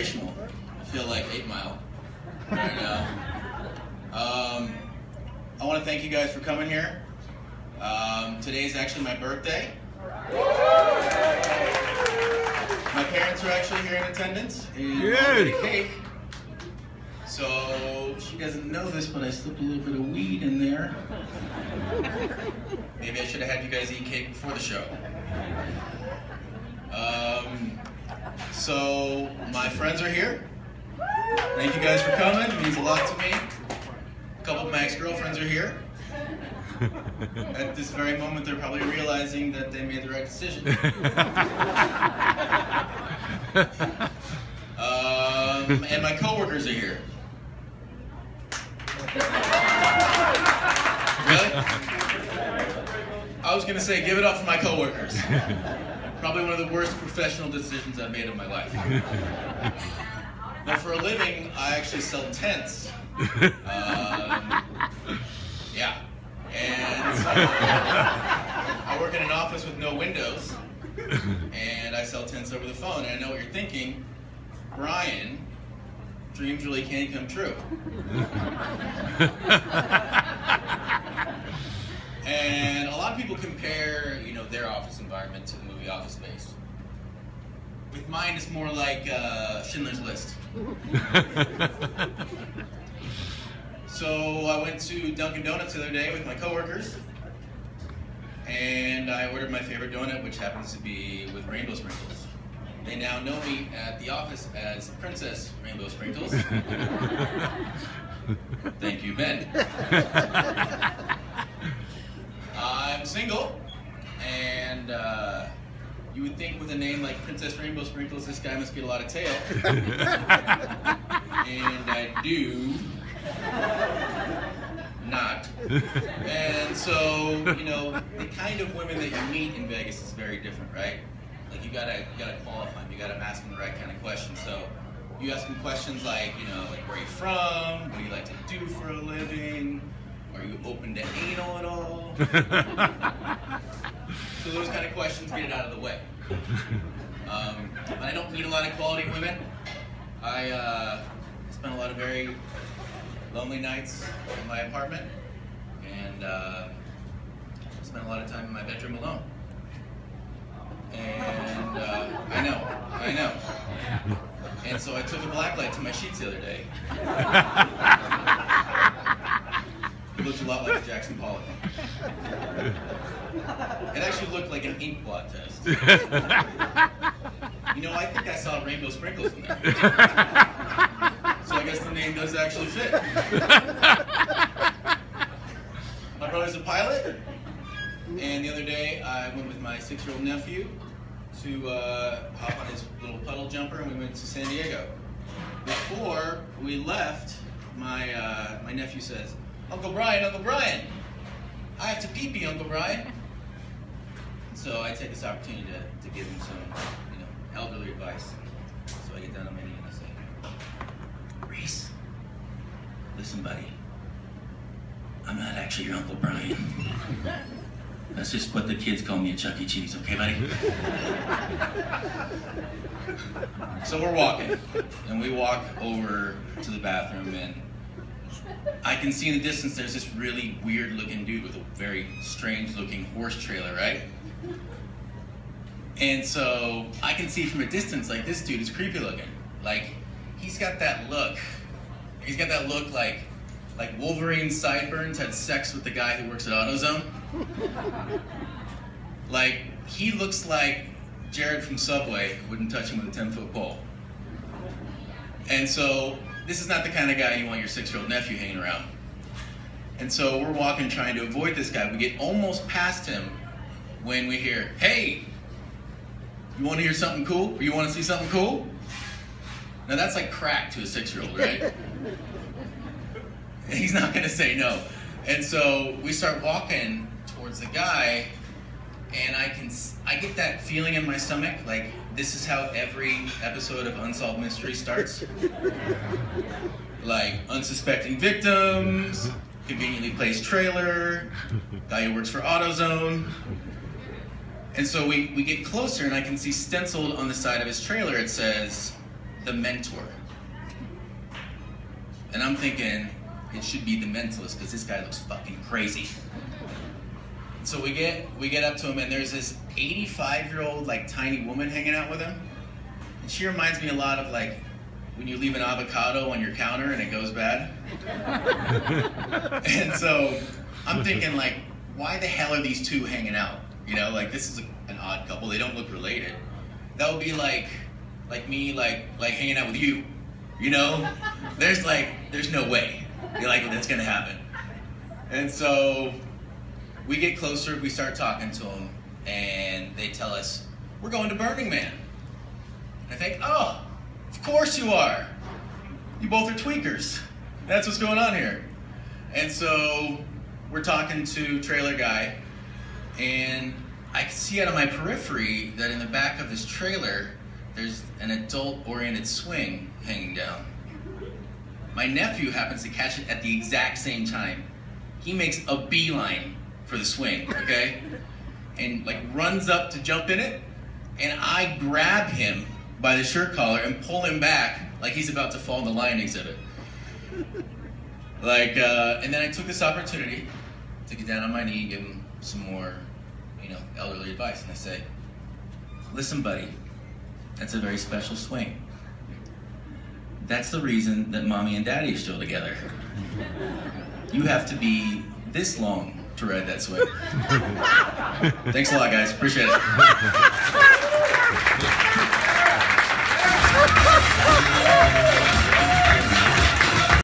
inspirational. I feel like 8 Mile right now. I want to thank you guys for coming here. Today is actually my birthday. My parents are actually here in attendance and brought me a cake. So she doesn't know this, but I slipped a little bit of weed in there. Maybe I should have had you guys eat cake before the show. So my friends are here. Thank you guys for coming. It means a lot to me. A couple of my ex-girlfriends are here. At this very moment, they're probably realizing that they made the right decision. And my coworkers are here. Really? I was going to say, give it up for my coworkers. Probably one of the worst professional decisions I've made in my life. Now, for a living, I actually sell tents. Yeah. And so I work in an office with no windows, and I sell tents over the phone. And I know what you're thinking, Brian, dreams really can't come true. And a lot of people compare, their office environment to the movie Office Space. With mine, it's more like Schindler's List. So I went to Dunkin' Donuts the other day with my coworkers, and I ordered my favorite donut, which happens to be with rainbow sprinkles. They now know me at the office as Princess Rainbow Sprinkles. Thank you, Ben. I'm single, and you would think with a name like Princess Rainbow Sprinkles, this guy must get a lot of tail. And I do not. And so, the kind of women that you meet in Vegas is very different, right? Like you gotta qualify them. You gotta ask them the right kind of questions. So you ask them questions like, like where are you from? What do you like to do for a living? Are you open to anal at all? So those kind of questions get it out of the way. But I don't meet a lot of quality women. I spend a lot of very lonely nights in my apartment, and spend a lot of time in my bedroom alone. And I know. And so I took a black light to my sheets the other day. It looked a lot like a Jackson Pollock. It actually looked like an ink blot test. I think I saw rainbow sprinkles in there. So I guess the name does actually fit. My brother's a pilot, and the other day I went with my 6-year-old nephew to hop on his little puddle jumper, and we went to San Diego. Before we left, my nephew says, Uncle Brian, I have to pee-pee, Uncle Brian. So I take this opportunity to give him some, elderly advice. So I get down on my knee and I say, Reese, listen, buddy, I'm not actually your Uncle Brian. That's just what the kids call me at Chuck E. Cheese, okay, buddy? So we're walking, and we walk over to the bathroom, and I can see in the distance there's this really weird-looking dude with a very strange-looking horse trailer, right? And so I can see from a distance, like, this dude is creepy looking. Like, he's got that look. He's got that look like Wolverine's sideburns had sex with the guy who works at AutoZone. Like, he looks like Jared from Subway wouldn't touch him with a 10-foot pole. And so this is not the kind of guy you want your 6-year-old nephew hanging around. And so we're walking trying to avoid this guy. We get almost past him when we hear, hey, you want to hear something cool? Or you want to see something cool? Now that's like crack to a 6-year-old, right? And he's not going to say no. And so we start walking towards the guy, and I get that feeling in my stomach, like this is how every episode of Unsolved Mystery starts. Like unsuspecting victims, conveniently placed trailer, guy who works for AutoZone. And so we get closer, and I can see stenciled on the side of his trailer, it says, the mentor. And I'm thinking, it should be the mentalist, because this guy looks fucking crazy. So we get up to him, and there's this 85-year-old, like, tiny woman hanging out with him. And she reminds me a lot of, like, when you leave an avocado on your counter and it goes bad. And so I'm thinking, like, why the hell are these two hanging out? You know, like, this is an odd couple. They don't look related. That would be like me, like hanging out with you. You know, there's no way. You're like, well, that's gonna happen. And so we get closer, we start talking to them, and they tell us, we're going to Burning Man. And I think, oh, of course you are. You both are tweakers. That's what's going on here. And so we're talking to Trailer Guy, and I can see out of my periphery that in the back of this trailer, there's an adult-oriented swing hanging down. My nephew happens to catch it at the exact same time. He makes a beeline for the swing, okay? And like runs up to jump in it, and I grab him by the shirt collar and pull him back like he's about to fall in the lion exhibit. Like, and then I took this opportunity to get down on my knee and give him some more, you know, elderly advice. And I say, listen, buddy, that's a very special swing. That's the reason that mommy and daddy are still together. You have to be this long to ride that swing. Thanks a lot, guys. Appreciate it.